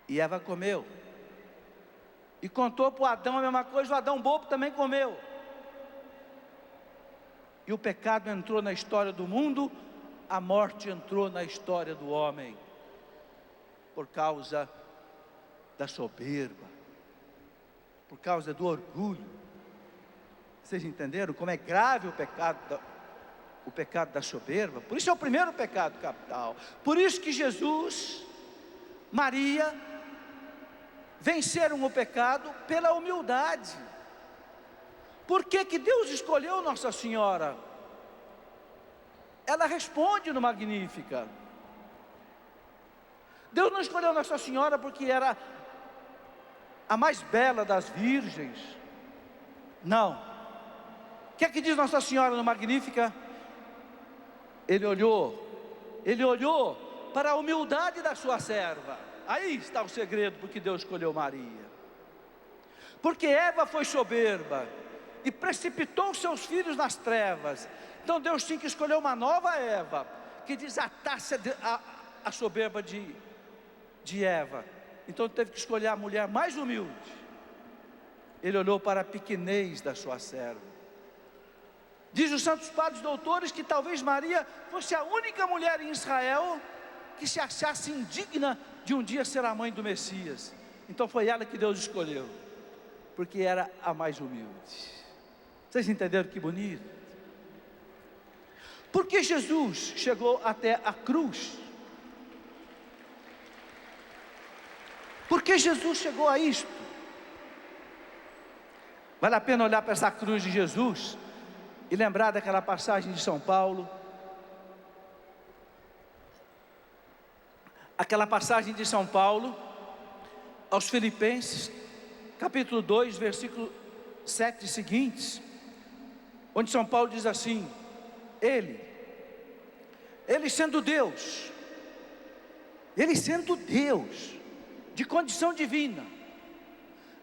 E Eva comeu. E contou para o Adão a mesma coisa, o Adão bobo também comeu. E o pecado entrou na história do mundo, a morte entrou na história do homem. Por causa da soberba, por causa do orgulho. Vocês entenderam como é grave o pecado da soberba? Por isso é o primeiro pecado capital. Por isso que Jesus, Maria, venceram o pecado pela humildade. Por que que Deus escolheu Nossa Senhora? Ela responde no Magnífica. Deus não escolheu Nossa Senhora porque era a mais bela das virgens. Não. O que é que diz Nossa Senhora no Magnífica? Ele olhou para a humildade da sua serva. Aí está o segredo porque Deus escolheu Maria. Porque Eva foi soberba e precipitou seus filhos nas trevas. Então Deus tinha que escolher uma nova Eva, que desatasse a soberba de Eva. Então teve que escolher a mulher mais humilde. Ele olhou para a pequenez da sua serva. Diz os santos padres doutores que talvez Maria fosse a única mulher em Israel que se achasse indigna de um dia ser a mãe do Messias. Então foi ela que Deus escolheu, porque era a mais humilde. Vocês entenderam que bonito? Porque Jesus chegou até a cruz? Porque Jesus chegou a isto? Vale a pena olhar para essa cruz de Jesus e lembrar daquela passagem de São Paulo. Aquela passagem de São Paulo aos Filipenses, capítulo 2, versículo 7 e seguintes, onde São Paulo diz assim: Ele sendo Deus, de condição divina,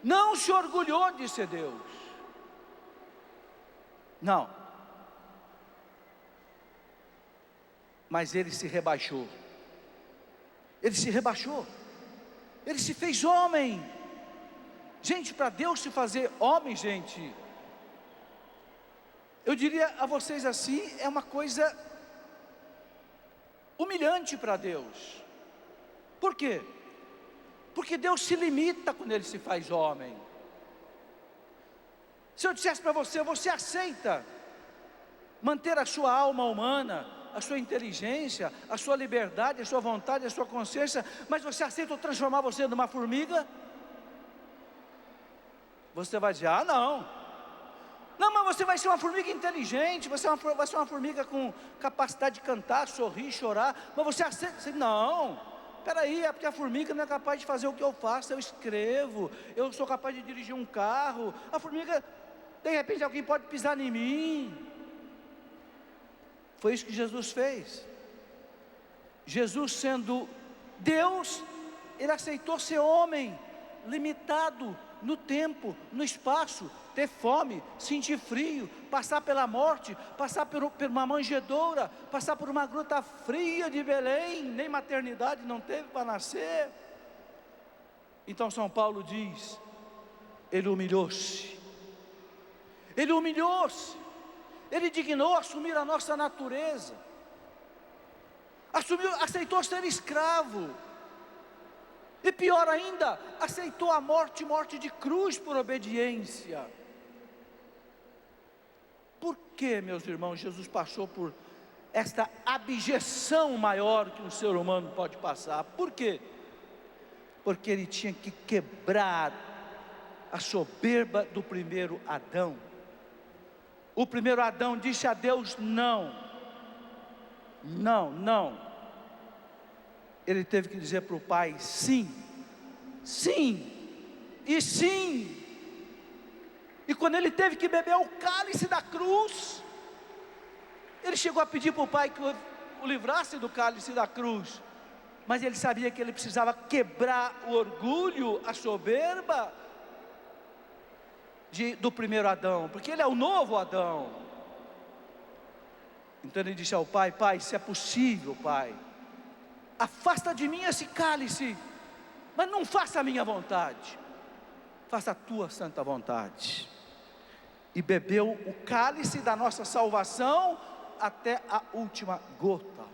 não se orgulhou de ser Deus. Não. Mas ele se rebaixou. Ele se rebaixou. Ele se fez homem. Gente, para Deus se fazer homem, gente, eu diria a vocês assim, é uma coisa humilhante para Deus. Por quê? Porque Deus se limita quando Ele se faz homem. Se eu dissesse para você, você aceita manter a sua alma humana, a sua inteligência, a sua liberdade, a sua vontade, a sua consciência, mas você aceita transformar você numa formiga? Você vai dizer: ah, não, mas você vai ser uma formiga inteligente, vai ser uma formiga com capacidade de cantar, sorrir, chorar, mas você aceita? Não, peraí, é porque a formiga não é capaz de fazer o que eu faço. Eu escrevo, eu sou capaz de dirigir um carro. A formiga, de repente alguém pode pisar em mim. Foi isso que Jesus fez. Jesus, sendo Deus, Ele aceitou ser homem, limitado no tempo, no espaço, ter fome, sentir frio, passar pela morte, passar por uma manjedoura, passar por uma gruta fria de Belém, nem maternidade não teve para nascer. Então São Paulo diz: Ele humilhou-se, Ele dignou assumir a nossa natureza, aceitou ser escravo, e pior ainda, aceitou a morte de cruz por obediência. Por que, meus irmãos, Jesus passou por esta abjeção maior que um ser humano pode passar? Por quê? Porque Ele tinha que quebrar a soberba do primeiro Adão. O primeiro Adão disse a Deus: não. Ele teve que dizer para o Pai: sim. E sim, e quando ele teve que beber o cálice da cruz, ele chegou a pedir para o Pai que o livrasse do cálice da cruz, mas ele sabia que ele precisava quebrar o orgulho, a soberba do primeiro Adão, porque ele é o novo Adão. Então ele disse ao Pai: Pai, se é possível, Pai, afasta de mim esse cálice, mas não faça a minha vontade, faça a tua santa vontade. E bebeu o cálice da nossa salvação até a última gota,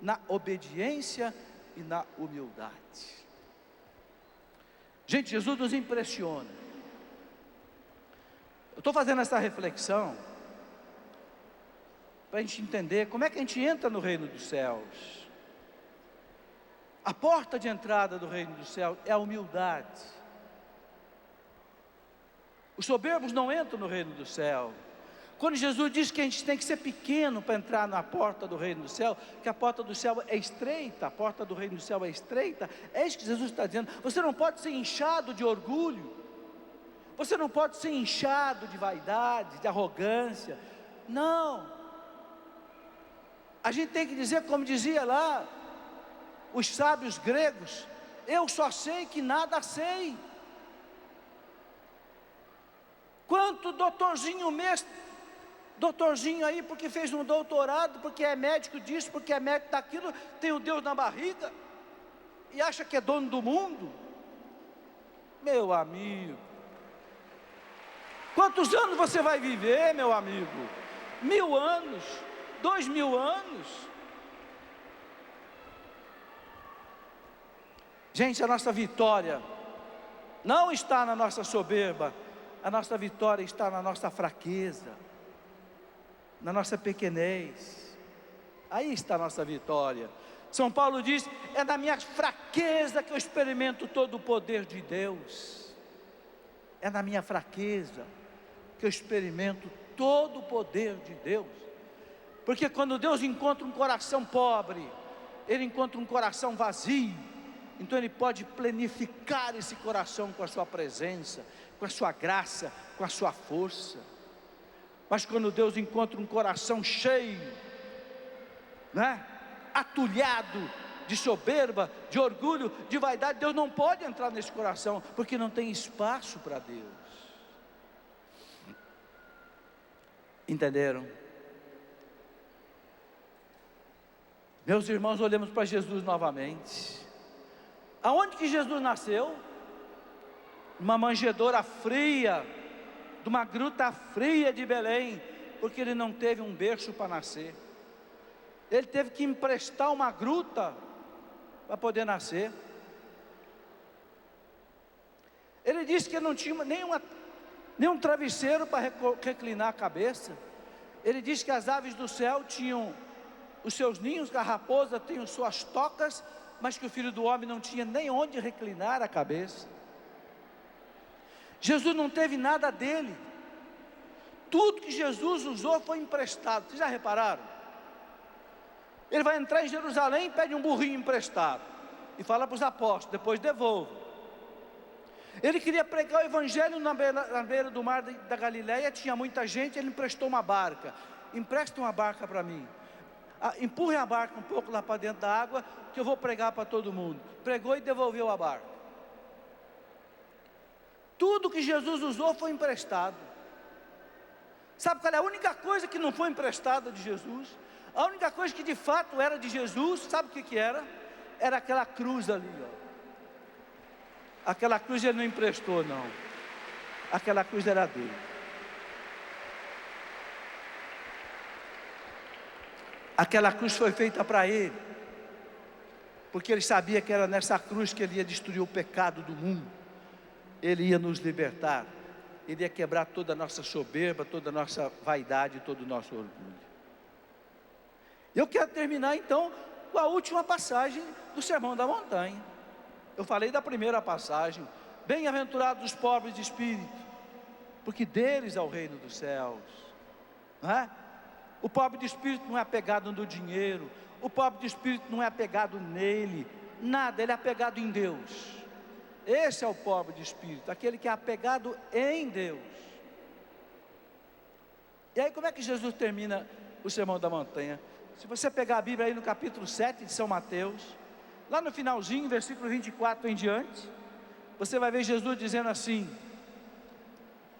na obediência e na humildade. Gente, Jesus nos impressiona. Eu estou fazendo essa reflexão para a gente entender como é que a gente entra no reino dos céus. A porta de entrada do reino dos céus é a humildade. Os soberbos não entram no reino do céu. Quando Jesus diz que a gente tem que ser pequeno para entrar na porta do reino do céu, que a porta do céu é estreita, a porta do reino do céu é estreita, é isso que Jesus está dizendo. Você não pode ser inchado de orgulho, você não pode ser inchado de vaidade, de arrogância, não. A gente tem que dizer, como dizia lá os sábios gregos: eu só sei que nada sei. Quanto doutorzinho aí, porque fez um doutorado, porque é médico disso, porque é médico daquilo, tem o Deus na barriga, e acha que é dono do mundo. Meu amigo, quantos anos você vai viver, meu amigo? 1000 anos, 2000 anos? Gente, a nossa vitória não está na nossa soberba, a nossa vitória está na nossa fraqueza, na nossa pequenez. Aí está a nossa vitória. São Paulo diz: é na minha fraqueza que eu experimento todo o poder de Deus. É na minha fraqueza que eu experimento todo o poder de Deus. Porque quando Deus encontra um coração pobre, Ele encontra um coração vazio, então Ele pode plenificar esse coração com a sua presença, com a sua graça, com a sua força. Mas quando Deus encontra um coração cheio, né, atulhado de soberba, de orgulho, de vaidade, Deus não pode entrar nesse coração, porque não tem espaço para Deus. Entenderam? Meus irmãos, olhemos para Jesus novamente. Aonde que Jesus nasceu? Uma manjedoura fria, de uma gruta fria de Belém, porque ele não teve um berço para nascer. Ele teve que emprestar uma gruta para poder nascer. Ele disse que não tinha nenhum travesseiro para reclinar a cabeça. Ele disse que as aves do céu tinham os seus ninhos, que a raposa tem as suas tocas, mas que o Filho do Homem não tinha nem onde reclinar a cabeça. Jesus não teve nada dele. Tudo que Jesus usou foi emprestado. Vocês já repararam? Ele vai entrar em Jerusalém e pede um burrinho emprestado e fala para os apóstolos: depois devolva. Ele queria pregar o evangelho na beira do mar da Galileia, tinha muita gente, ele emprestou uma barca. Empresta uma barca para mim. Empurre a barca um pouco lá para dentro da água, que eu vou pregar para todo mundo. Pregou e devolveu a barca. Tudo que Jesus usou foi emprestado. Sabe qual é a única coisa que não foi emprestada de Jesus? A única coisa que de fato era de Jesus, sabe o que era? Era aquela cruz ali, ó. Aquela cruz ele não emprestou, não. Aquela cruz era dele. Aquela cruz foi feita para ele, porque ele sabia que era nessa cruz que ele ia destruir o pecado do mundo. Ele ia nos libertar. Ele ia quebrar toda a nossa soberba, toda a nossa vaidade, todo o nosso orgulho. Eu quero terminar então com a última passagem do Sermão da Montanha. Eu falei da primeira passagem: bem-aventurados os pobres de espírito, porque deles é o reino dos céus. Não é? O pobre de espírito não é apegado no dinheiro, o pobre de espírito não é apegado nele, nada, ele é apegado em Deus. Esse é o pobre de espírito, aquele que é apegado em Deus. E aí como é que Jesus termina o Sermão da Montanha? Se você pegar a Bíblia aí no capítulo 7 de São Mateus, lá no finalzinho, versículo 24 em diante, você vai ver Jesus dizendo assim,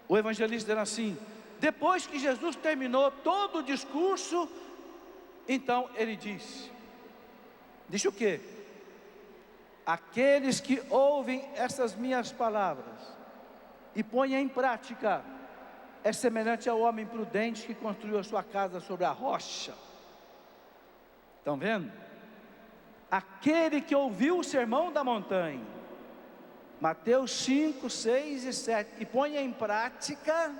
o evangelista dizendo assim: depois que Jesus terminou todo o discurso, então ele disse o quê? Aqueles que ouvem essas minhas palavras e põem em prática, é semelhante ao homem prudente que construiu a sua casa sobre a rocha. Estão vendo? Aquele que ouviu o sermão da montanha, Mateus 5, 6 e 7, e põe em prática,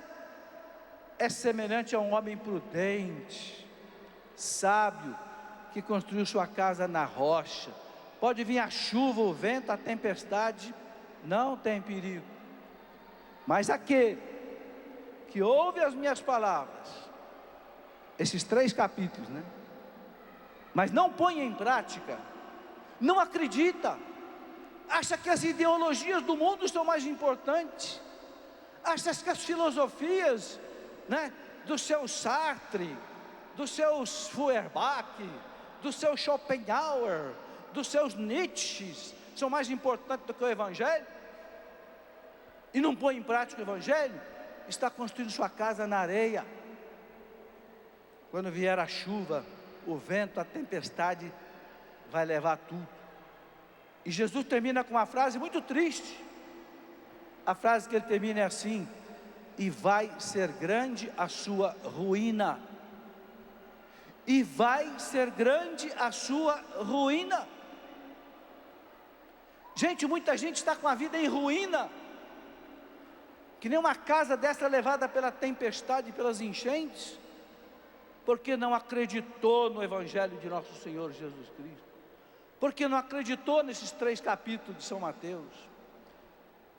é semelhante a um homem prudente, sábio, que construiu sua casa na rocha. Pode vir a chuva, o vento, a tempestade, não tem perigo. Mas aquele que ouve as minhas palavras, esses 3 capítulos, né? Mas não põe em prática, não acredita, acha que as ideologias do mundo são mais importantes, acha que as filosofias, né, do seu Sartre, dos seus Feuerbach, do seu Schopenhauer, dos seus Nietzsche, são mais importantes do que o Evangelho, e não põe em prática o Evangelho, está construindo sua casa na areia. Quando vier a chuva, o vento, a tempestade, vai levar tudo. E Jesus termina com uma frase muito triste. A frase que ele termina é assim: e vai ser grande a sua ruína. E vai ser grande a sua ruína. Gente, muita gente está com a vida em ruína, que nem uma casa dessa levada pela tempestade e pelas enchentes, porque não acreditou no Evangelho de nosso Senhor Jesus Cristo, porque não acreditou nesses 3 capítulos de São Mateus,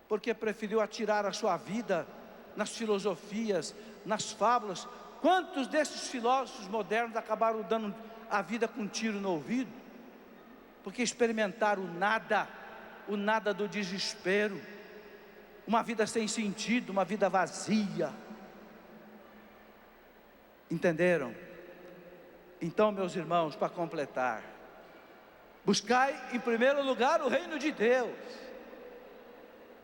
porque preferiu atirar a sua vida nas filosofias, nas fábulas. Quantos desses filósofos modernos acabaram dando a vida com um tiro no ouvido? Porque experimentaram o nada do desespero, uma vida sem sentido, uma vida vazia. Entenderam? Então, meus irmãos, para completar, buscai em primeiro lugar o reino de Deus,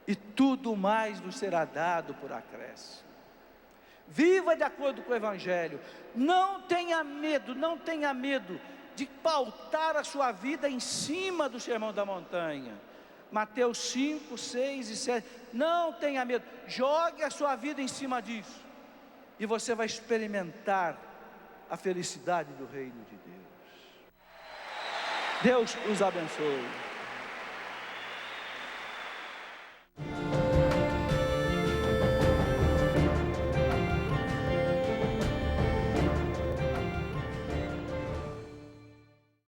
e tudo mais vos será dado por acréscimo. Viva de acordo com o Evangelho. Não tenha medo de pautar a sua vida em cima do Sermão da Montanha. Mateus 5, 6 e 7. Não tenha medo, jogue a sua vida em cima disso, e você vai experimentar a felicidade do reino de Deus. Deus os abençoe.